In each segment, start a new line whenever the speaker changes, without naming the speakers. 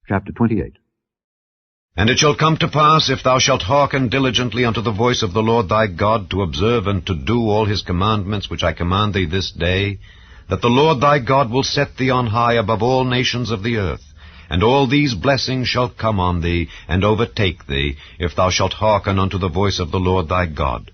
Chapter 28.
And it shall come to pass, if thou shalt hearken diligently unto the voice of the Lord thy God, to observe and to do all his commandments which I command thee this day, that the Lord thy God will set thee on high above all nations of the earth, and all these blessings shall come on thee, and overtake thee, if thou shalt hearken unto the voice of the Lord thy God.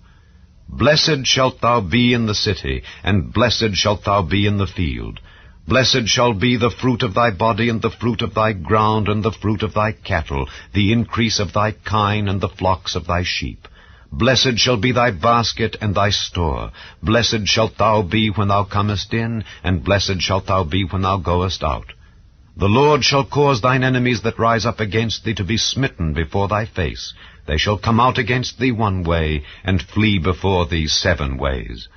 Blessed shalt thou be in the city, and blessed shalt thou be in the field. Blessed shall be the fruit of thy body, and the fruit of thy ground, and the fruit of thy cattle, the increase of thy kine, and the flocks of thy sheep. Blessed shall be thy basket and thy store. Blessed shalt thou be when thou comest in, and blessed shalt thou be when thou goest out. The Lord shall cause thine enemies that rise up against thee to be smitten before thy face. They shall come out against thee one way, and flee before thee 7 ways.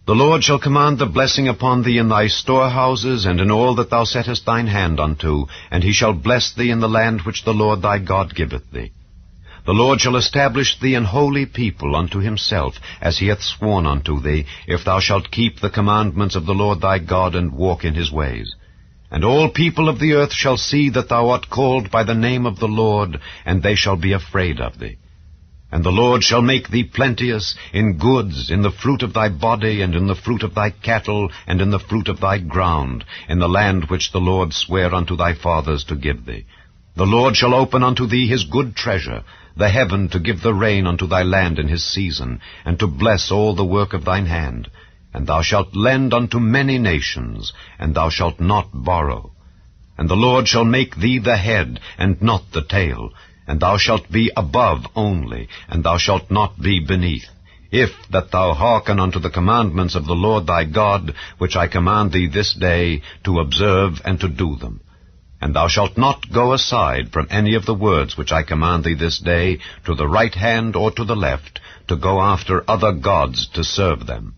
The Lord shall command the blessing upon thee in thy storehouses, and in all that thou settest thine hand unto, and he shall bless thee in the land which the Lord thy God giveth thee. The Lord shall establish thee an holy people unto himself, as he hath sworn unto thee, if thou shalt keep the commandments of the Lord thy God, and walk in his ways. And all people of the earth shall see that thou art called by the name of the Lord, and they shall be afraid of thee. And the Lord shall make thee plenteous in goods, in the fruit of thy body, and in the fruit of thy cattle, and in the fruit of thy ground, in the land which the Lord sware unto thy fathers to give thee. The Lord shall open unto thee his good treasure, the heaven to give the rain unto thy land in his season, and to bless all the work of thine hand. And thou shalt lend unto many nations, and thou shalt not borrow. And the Lord shall make thee the head, and not the tail, and thou shalt be above only, and thou shalt not be beneath, if that thou hearken unto the commandments of the Lord thy God, which I command thee this day, to observe and to do them. And thou shalt not go aside from any of the words which I command thee this day, to the right hand or to the left, to go after other gods to serve them.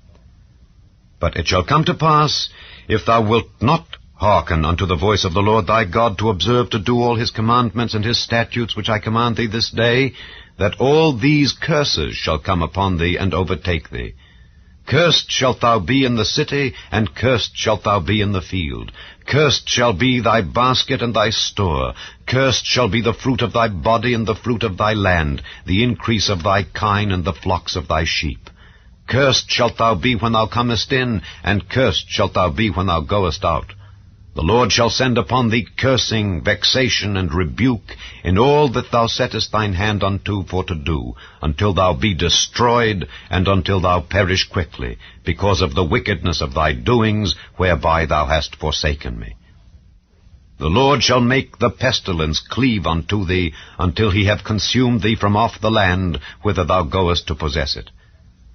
But it shall come to pass, if thou wilt not hearken unto the voice of the Lord thy God, to observe to do all his commandments and his statutes which I command thee this day, that all these curses shall come upon thee and overtake thee. Cursed shalt thou be in the city, and cursed shalt thou be in the field. Cursed shall be thy basket and thy store. Cursed shall be the fruit of thy body and the fruit of thy land, the increase of thy kine and the flocks of thy sheep. Cursed shalt thou be when thou comest in, and cursed shalt thou be when thou goest out. The Lord shall send upon thee cursing, vexation, and rebuke in all that thou settest thine hand unto for to do, until thou be destroyed, and until thou perish quickly, because of the wickedness of thy doings, whereby thou hast forsaken me. The Lord shall make the pestilence cleave unto thee, until he have consumed thee from off the land, whither thou goest to possess it.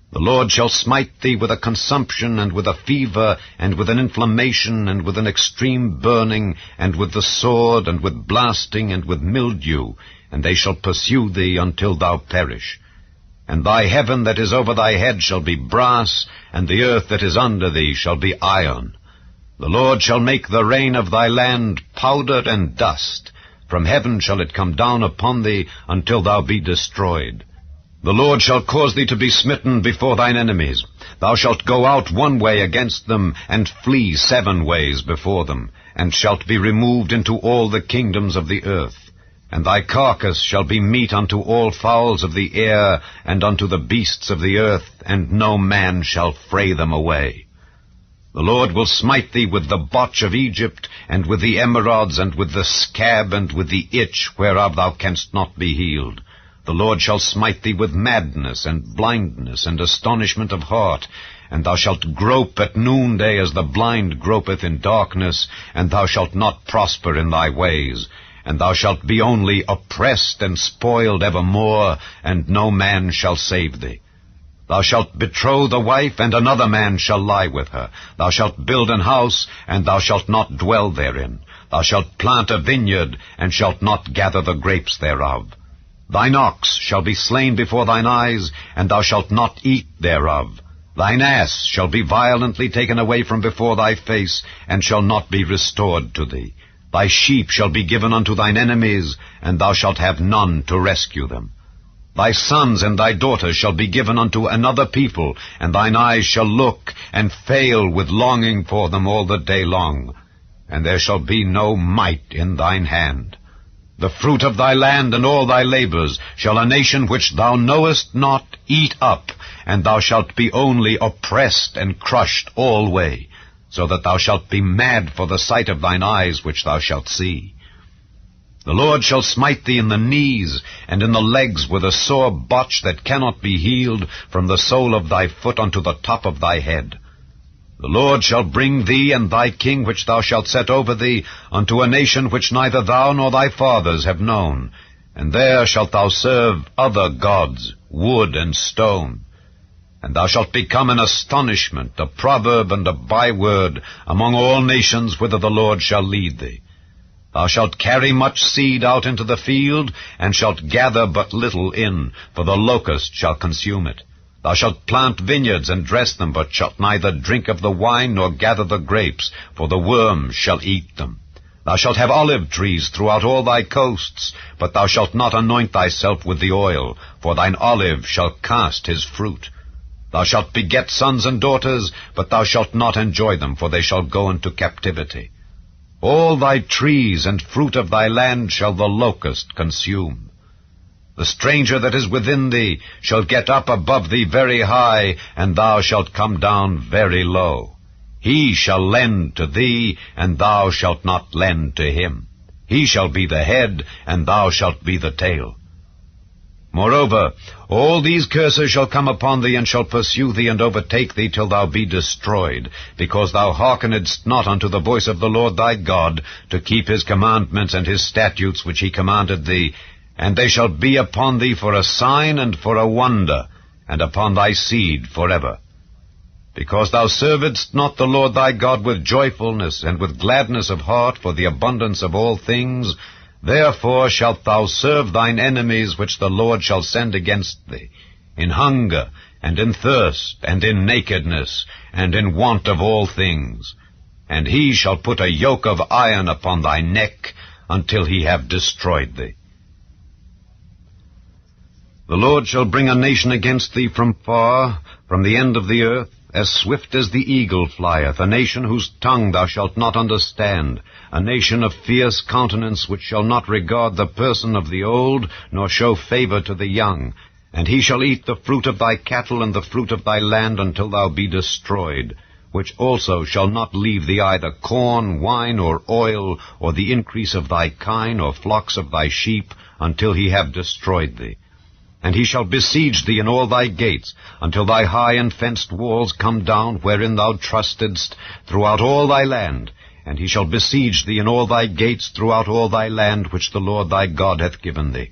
The Lord shall smite thee with a consumption, and with a fever, and with an inflammation, and with an extreme burning, and with the sword, and with blasting, and with mildew, and they shall pursue thee until thou perish. And thy heaven that is over thy head shall be brass, and the earth that is under thee shall be iron. The Lord shall make the rain of thy land powder and dust. From heaven shall it come down upon thee, until thou be destroyed. The Lord shall cause thee to be smitten before thine enemies. Thou shalt go out one way against them, and flee 7 ways before them, and shalt be removed into all the kingdoms of the earth. And thy carcass shall be meat unto all fowls of the air, and unto the beasts of the earth, and no man shall fray them away. The Lord will smite thee with the botch of Egypt, and with the emerods, and with the scab, and with the itch, whereof thou canst not be healed. The Lord shall smite thee with madness, and blindness, and astonishment of heart, and thou shalt grope at noonday as the blind gropeth in darkness, and thou shalt not prosper in thy ways, and thou shalt be only oppressed and spoiled evermore, and no man shall save thee. Thou shalt betroth a wife, and another man shall lie with her. Thou shalt build an house, and thou shalt not dwell therein. Thou shalt plant a vineyard, and shalt not gather the grapes thereof. Thine ox shall be slain before thine eyes, and thou shalt not eat thereof. Thine ass shall be violently taken away from before thy face, and shall not be restored to thee. Thy sheep shall be given unto thine enemies, and thou shalt have none to rescue them. Thy sons and thy daughters shall be given unto another people, and thine eyes shall look and fail with longing for them all the day long. and there shall be no might in thine hand. The fruit of thy land and all thy labors shall a nation which thou knowest not eat up, and thou shalt be only oppressed and crushed alway, so that thou shalt be mad for the sight of thine eyes which thou shalt see. The Lord shall smite thee in the knees and in the legs with a sore botch that cannot be healed from the sole of thy foot unto the top of thy head. The Lord shall bring thee and thy king which thou shalt set over thee unto a nation which neither thou nor thy fathers have known, and there shalt thou serve other gods, wood and stone. And thou shalt become an astonishment, a proverb and a byword among all nations whither the Lord shall lead thee. Thou shalt carry much seed out into the field, and shalt gather but little in, for the locust shall consume it. Thou shalt plant vineyards and dress them, but shalt neither drink of the wine nor gather the grapes, for the worms shall eat them. Thou shalt have olive trees throughout all thy coasts, but thou shalt not anoint thyself with the oil, for thine olive shall cast his fruit. Thou shalt beget sons and daughters, but thou shalt not enjoy them, for they shall go into captivity. All thy trees and fruit of thy land shall the locust consume. The stranger that is within thee shall get up above thee very high, and thou shalt come down very low. He shall lend to thee, and thou shalt not lend to him. He shall be the head, and thou shalt be the tail. Moreover, all these curses shall come upon thee, and shall pursue thee, and overtake thee, till thou be destroyed, because thou hearkenedst not unto the voice of the Lord thy God, to keep his commandments and his statutes which he commanded thee. And they shall be upon thee for a sign and for a wonder, and upon thy seed forever. Because thou servedst not the Lord thy God with joyfulness and with gladness of heart for the abundance of all things, therefore shalt thou serve thine enemies which the Lord shall send against thee, in hunger, and in thirst, and in nakedness, and in want of all things. And he shall put a yoke of iron upon thy neck, until he have destroyed thee. The Lord shall bring a nation against thee from far, from the end of the earth, as swift as the eagle flieth, a nation whose tongue thou shalt not understand, a nation of fierce countenance, which shall not regard the person of the old, nor show favor to the young. And he shall eat the fruit of thy cattle and the fruit of thy land until thou be destroyed, which also shall not leave thee either corn, wine, or oil, or the increase of thy kine, or flocks of thy sheep, until he have destroyed thee. And he shall besiege thee in all thy gates, until thy high and fenced walls come down, wherein thou trustedst, throughout all thy land. And he shall besiege thee in all thy gates throughout all thy land, which the Lord thy God hath given thee.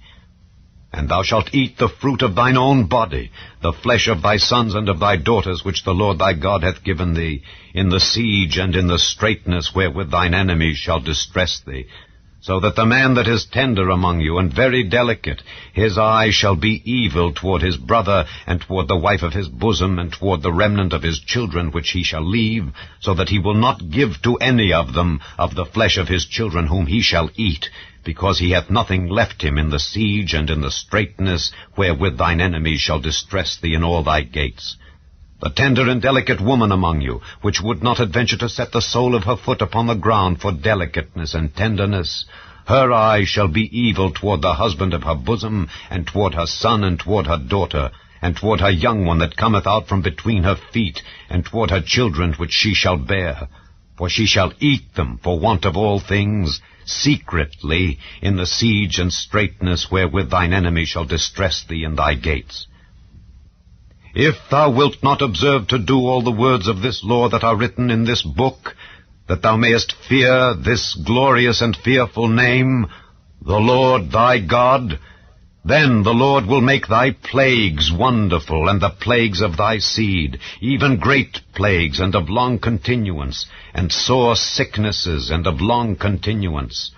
And thou shalt eat the fruit of thine own body, the flesh of thy sons and of thy daughters, which the Lord thy God hath given thee, in the siege and in the straitness wherewith thine enemies shall distress thee. So that the man that is tender among you, and very delicate, his eye shall be evil toward his brother, and toward the wife of his bosom, and toward the remnant of his children which he shall leave, so that he will not give to any of them of the flesh of his children whom he shall eat, because he hath nothing left him in the siege and in the straitness wherewith thine enemies shall distress thee in all thy gates. The tender and delicate woman among you, which would not adventure to set the sole of her foot upon the ground for delicateness and tenderness, her eye shall be evil toward the husband of her bosom, and toward her son, and toward her daughter, and toward her young one that cometh out from between her feet, and toward her children which she shall bear. For she shall eat them for want of all things, secretly, in the siege and straitness wherewith thine enemy shall distress thee in thy gates. If thou wilt not observe to do all the words of this law that are written in this book, that thou mayest fear this glorious and fearful name, the Lord thy God, then the Lord will make thy plagues wonderful, and the plagues of thy seed, even great plagues and of long continuance, and sore sicknesses and of long continuance.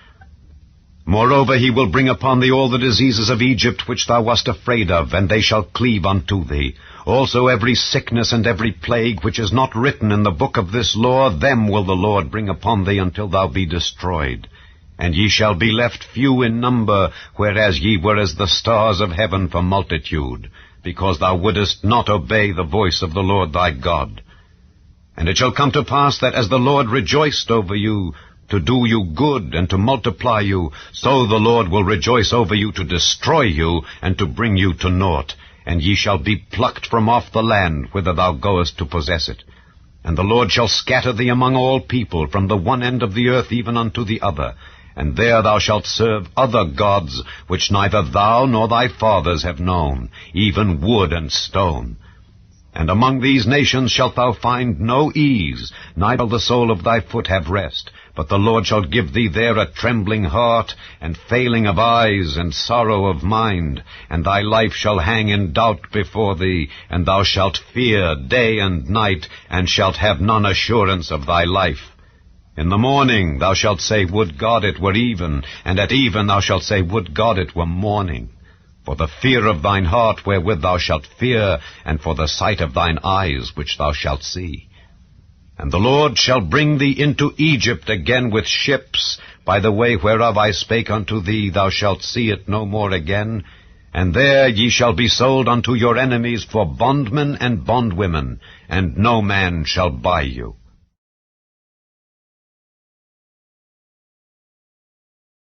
Moreover, he will bring upon thee all the diseases of Egypt which thou wast afraid of, and they shall cleave unto thee. Also every sickness and every plague which is not written in the book of this law, them will the Lord bring upon thee until thou be destroyed. And ye shall be left few in number, whereas ye were as the stars of heaven for multitude, because thou wouldest not obey the voice of the Lord thy God. And it shall come to pass that as the Lord rejoiced over you, to do you good and to multiply you, so the Lord will rejoice over you to destroy you and to bring you to naught, and ye shall be plucked from off the land whither thou goest to possess it. And the Lord shall scatter thee among all people, from the one end of the earth even unto the other, and there thou shalt serve other gods, which neither thou nor thy fathers have known, even wood and stone. And among these nations shalt thou find no ease, neither the sole of thy foot have rest, but the Lord shall give thee there a trembling heart, and failing of eyes, and sorrow of mind, and thy life shall hang in doubt before thee, and thou shalt fear day and night, and shalt have none assurance of thy life. In the morning thou shalt say, Would God it were even, and at even thou shalt say, Would God it were morning. For the fear of thine heart wherewith thou shalt fear, and for the sight of thine eyes which thou shalt see. And the Lord shall bring thee into Egypt again with ships, by the way whereof I spake unto thee, thou shalt see it no more again. And there ye shall be sold unto your enemies for bondmen and bondwomen, and no man shall buy you.